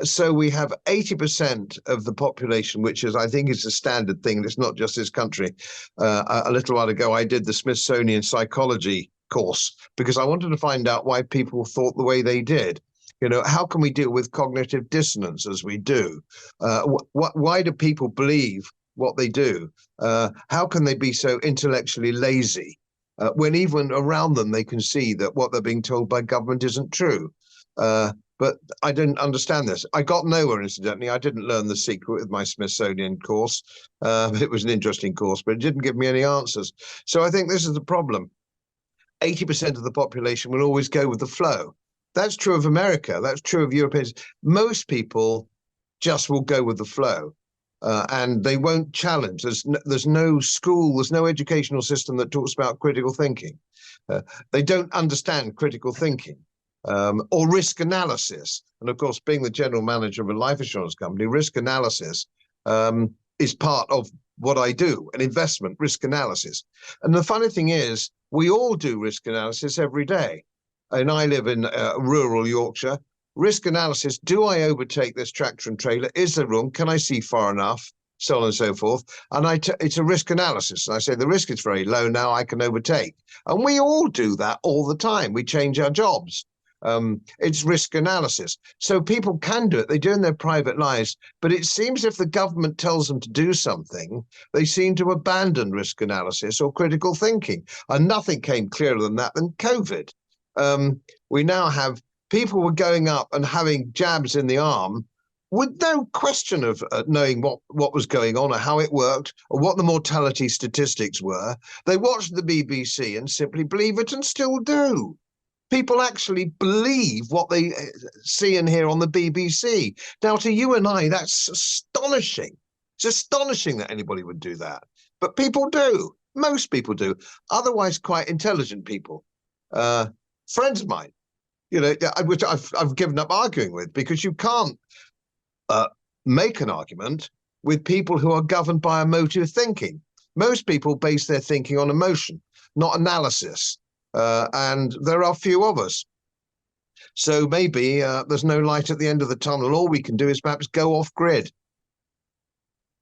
So we have 80% of the population, which is, I think, is a standard thing. And it's not just this country. A little while ago, I did the Smithsonian psychology course because I wanted to find out why people thought the way they did. You know, how can we deal with cognitive dissonance as we do? Why do people believe what they do? How can they be so intellectually lazy when even around them they can see that what they're being told by government isn't true? But I didn't understand this. I got nowhere, incidentally. I didn't learn the secret with my Smithsonian course. It was an interesting course, but it didn't give me any answers. So I think this is the problem. 80% of the population will always go with the flow. That's true of America. That's true of Europeans. Most people just will go with the flow. And they won't challenge. There's no school, there's no educational system that talks about critical thinking. They don't understand critical thinking or risk analysis. And of course, being the general manager of a life insurance company, risk analysis is part of what I do, an investment risk analysis. And the funny thing is, we all do risk analysis every day. And I live in rural Yorkshire. Risk analysis, do I overtake this tractor and trailer? Is there room? Can I see far enough? So on and so forth. And it's a risk analysis. And I say the risk is very low now, I can overtake. And we all do that all the time. We change our jobs. It's risk analysis. So people can do it. They do it in their private lives. But it seems if the government tells them to do something, they seem to abandon risk analysis or critical thinking. And nothing came clearer than that than COVID. We now have people were going up and having jabs in the arm with no question of knowing what was going on or how it worked or what the mortality statistics were. They watched the BBC and simply believe it and still do. People actually believe what they see and hear on the BBC. Now, to you and I, that's astonishing. It's astonishing that anybody would do that. But people do. Most people do. Otherwise, quite intelligent people. Friends of mine, you know, which I've given up arguing with, because you can't make an argument with people who are governed by emotive thinking. Most people base their thinking on emotion, not analysis. And there are few of us. So maybe there's no light at the end of the tunnel. All we can do is perhaps go off grid.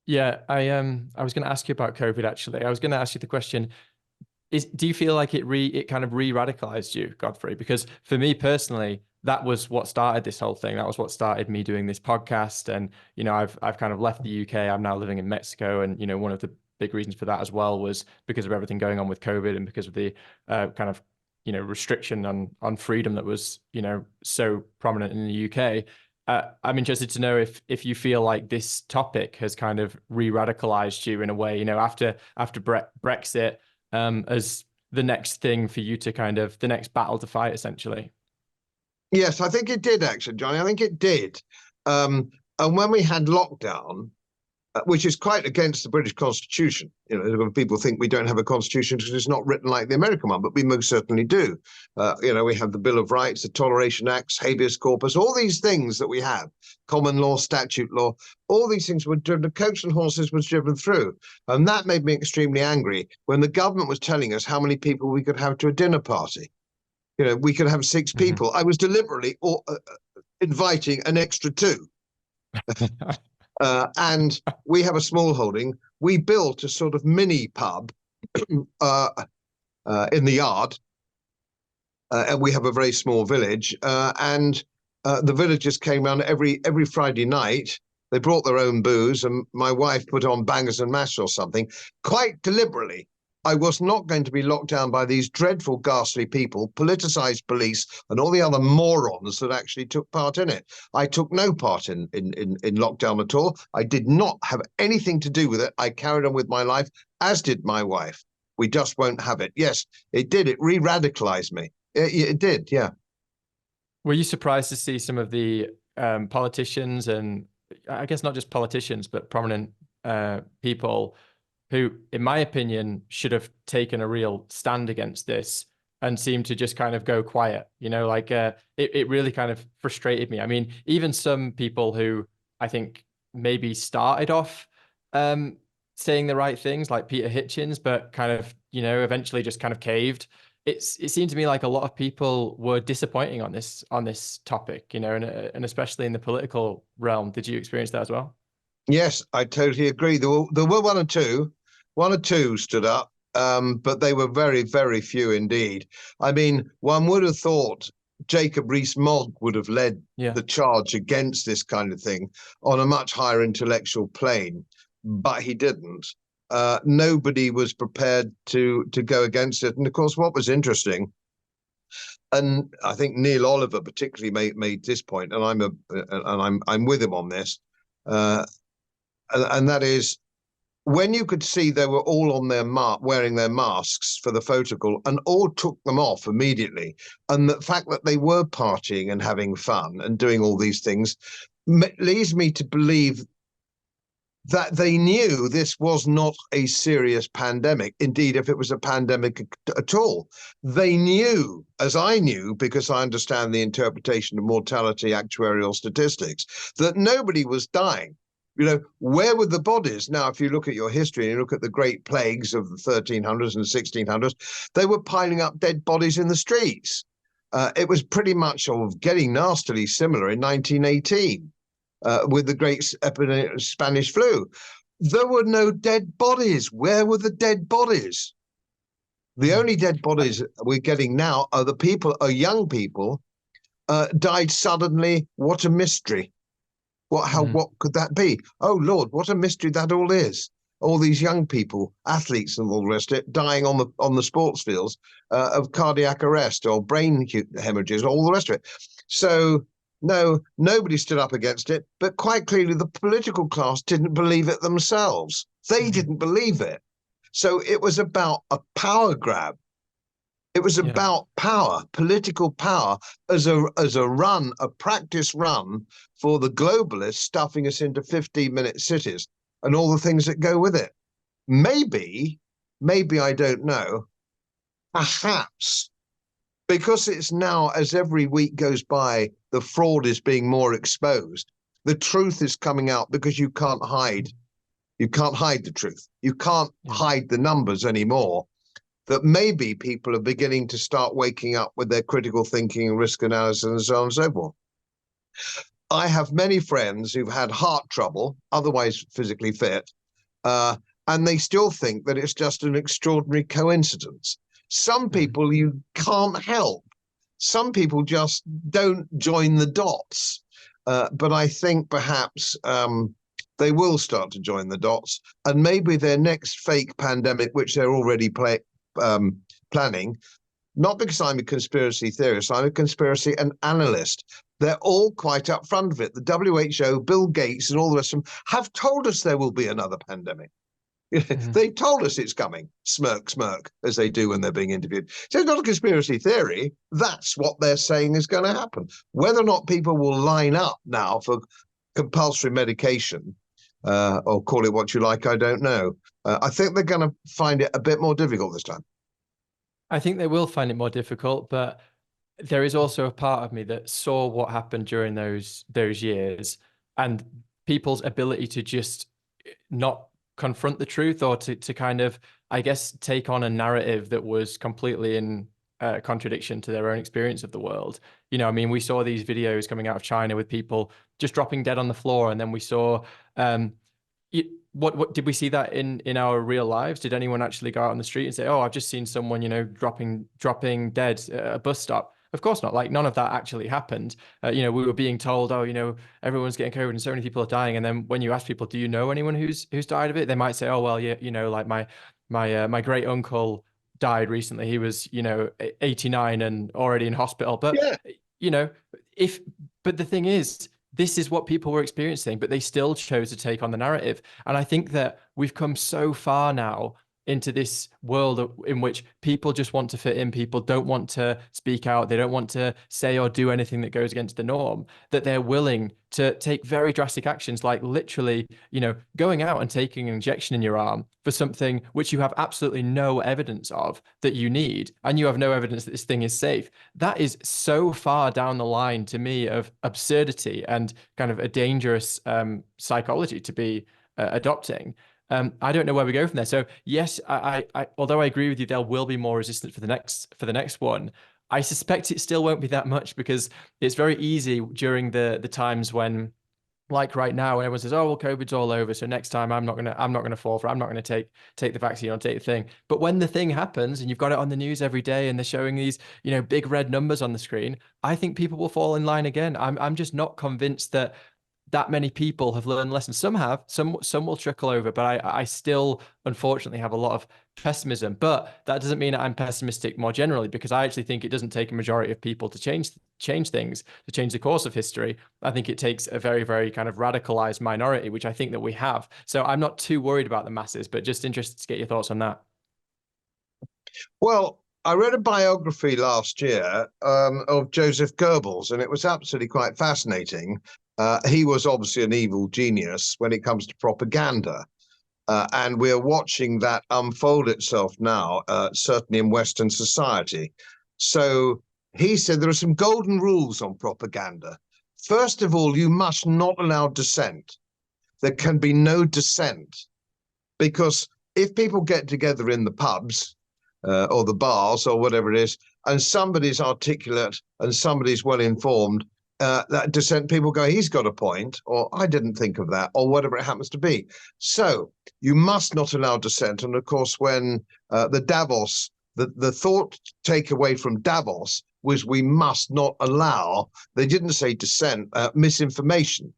Yeah, I was going to ask you about COVID, actually. I was going to ask you the question, do you feel like it kind of re-radicalized you, Godfrey? Because for me personally, that was what started this whole thing. That was what started me doing this podcast. And, you know, I've kind of left the UK. I'm now living in Mexico. And, you know, one of the big reasons for that as well was because of everything going on with COVID and because of the kind of, you know, restriction on freedom that was, you know, so prominent in the UK. I'm interested to know if you feel like this topic has kind of re-radicalized you in a way, you know, after Brexit, as the next thing for you to kind of, the next battle to fight, essentially. Yes, I think it did, actually, Johnny. I think it did. And when we had lockdown, which is quite against the British Constitution, you know, people think we don't have a constitution because it's not written like the American one, but we most certainly do. You know, we have the Bill of Rights, the Toleration Acts, habeas corpus, all these things that we have, common law, statute law, all these things were driven, the coach and horses was driven through. And that made me extremely angry when the government was telling us how many people we could have to a dinner party. You know, we could have 6 people. I was deliberately inviting an extra 2. And we have a small holding. We built a sort of mini pub in the yard. And we have a very small village. And the villagers came around every Friday night. They brought their own booze, and my wife put on bangers and mash or something, quite deliberately. I was not going to be locked down by these dreadful, ghastly people, politicized police, and all the other morons that actually took part in it. I took no part in lockdown at all. I did not have anything to do with it. I carried on with my life, as did my wife. We just won't have it. Yes, it did. It re-radicalized me. It did, yeah. Were you surprised to see some of the politicians, and I guess not just politicians, but prominent people who, in my opinion, should have taken a real stand against this and seemed to just kind of go quiet? You know, like it really kind of frustrated me. I mean, even some people who I think maybe started off saying the right things, like Peter Hitchens, but kind of, you know, eventually just kind of caved. it seemed to me like a lot of people were disappointing on this topic, you know, and especially in the political realm. Did you experience that as well? Yes, I totally agree. There were one or two stood up, but they were very, very few indeed. I mean, one would have thought Jacob Rees-Mogg would have led Yeah. the charge against this kind of thing on a much higher intellectual plane, but he didn't. Nobody was prepared to go against it. And of course, what was interesting, and I think Neil Oliver particularly made this point, and I'm with him on this. Uh, and that is when you could see they were all on their wearing their masks for the photocall and all took them off immediately, and the fact that they were partying and having fun and doing all these things leads me to believe that they knew this was not a serious pandemic. Indeed, if it was a pandemic at all, they knew, as I knew, because I understand the interpretation of mortality actuarial statistics, that nobody was dying. You know, where were the bodies? Now, if you look at your history and you look at the great plagues of the 1300s and 1600s, they were piling up dead bodies in the streets. It was pretty much getting nastily similar in 1918 with the great Spanish flu. There were no dead bodies. Where were the dead bodies? The only dead bodies we're getting now are young people died suddenly. What a mystery. What could that be? Oh Lord, what a mystery that all is. All these young people, athletes and all the rest of it, dying on the sports fields of cardiac arrest or brain hemorrhages, all the rest of it. So no, nobody stood up against it, but quite clearly the political class didn't believe it themselves. They didn't believe it. So it was about a power grab. It was about power, political power, as a practice run for the globalists stuffing us into 15-minute cities and all the things that go with it. Maybe I don't know, perhaps, because it's now, as every week goes by, the fraud is being more exposed. The truth is coming out because you can't hide the truth. You can't hide the numbers anymore. That maybe people are beginning to start waking up with their critical thinking and risk analysis and so on and so forth. I have many friends who've had heart trouble, otherwise physically fit, and they still think that it's just an extraordinary coincidence. Some people you can't help. Some people just don't join the dots. But I think perhaps they will start to join the dots, and maybe their next fake pandemic, which they're already planning, not because I'm a conspiracy theorist, I'm a conspiracy and analyst. They're all quite up front of it. The WHO, Bill Gates, and all the rest of them have told us there will be another pandemic. They told us it's coming. Smirk, smirk, as they do when they're being interviewed. So it's not a conspiracy theory. That's what they're saying is going to happen. Whether or not people will line up now for compulsory medication, or call it what you like, I don't know. I think they're going to find it a bit more difficult this time. I think they will find it more difficult, but there is also a part of me that saw what happened during those years and people's ability to just not confront the truth, or to kind of, I guess, take on a narrative that was completely in contradiction to their own experience of the world. You know, I mean, we saw these videos coming out of China with people just dropping dead on the floor, and then we saw what did we see that in our real lives? Did anyone actually go out on the street and say, "Oh, I've just seen someone, you know, dropping dead at a bus stop"? Of course not. Like, none of that actually happened. You know, we were being told, "Oh, you know, everyone's getting COVID and so many people are dying." And then when you ask people, "Do you know anyone who's died of it?" They might say, "Oh, well, yeah, you know, like my great uncle died recently. He was, you know, 89 and already in hospital." But you know, but the thing is, this is what people were experiencing, but they still chose to take on the narrative. And I think that we've come so far now into this world in which people just want to fit in. People don't want to speak out. They don't want to say or do anything that goes against the norm, that they're willing to take very drastic actions, like literally, you know, going out and taking an injection in your arm for something which you have absolutely no evidence of that you need, and you have no evidence that this thing is safe. That is so far down the line to me of absurdity and kind of a dangerous psychology to be adopting. I don't know where we go from there. So yes, although I agree with you, there will be more resistance for the next one. I suspect it still won't be that much because it's very easy during the times when, like right now, when everyone says, "Oh, well, COVID's all over, so next time I'm not gonna fall for it. I'm not gonna take the vaccine or take the thing." But when the thing happens and you've got it on the news every day and they're showing these, big red numbers on the screen, I think people will fall in line again. I'm just not convinced that many people have learned lessons. Some have, some will trickle over, but I still unfortunately have a lot of pessimism. But that doesn't mean I'm pessimistic more generally, because I actually think it doesn't take a majority of people to change things, to change the course of history. I think it takes a very, very kind of radicalized minority, which I think that we have. So I'm not too worried about the masses, but just interested to get your thoughts on that. Well, I read a biography last year of Joseph Goebbels, and it was absolutely quite fascinating. He was obviously an evil genius when it comes to propaganda. And we're watching that unfold itself now, certainly in Western society. So he said there are some golden rules on propaganda. First of all, you must not allow dissent. There can be no dissent, because if people get together in the pubs or the bars or whatever it is, and somebody's articulate and somebody's well informed, that dissent, people go, he's got a point, or I didn't think of that, or whatever it happens to be. So you must not allow dissent. And of course, when the thought takeaway from Davos was we must not allow, they didn't say dissent, misinformation,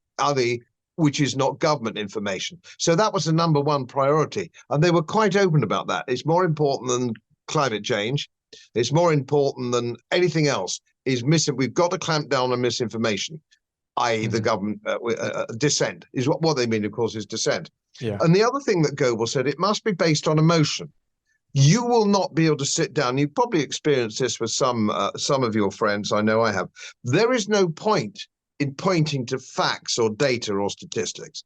which is not government information. So that was the number one priority. And they were quite open about that. It's more important than climate change. It's more important than anything else. We've got to clamp down on misinformation, i.e. the government dissent is what they mean, of course, is dissent. Yeah. And the other thing that Goebbels said, it must be based on emotion. You will not be able to sit down. You've probably experienced this with some of your friends. I know I have. There is no point in pointing to facts or data or statistics.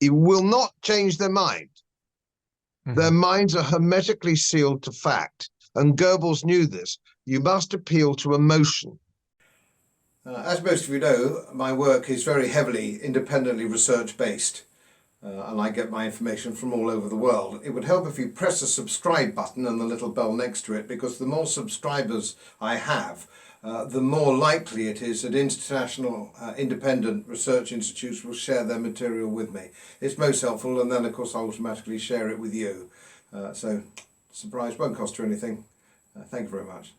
It will not change their mind. Their minds are hermetically sealed to fact. And Goebbels knew this. You must appeal to emotion. As most of you know, my work is very heavily independently research-based, and I get my information from all over the world. It would help if you press the subscribe button and the little bell next to it, because the more subscribers I have, the more likely it is that international independent research institutes will share their material with me. It's most helpful, and then of course I automatically share it with you. So, surprise, won't cost you anything. Thank you very much.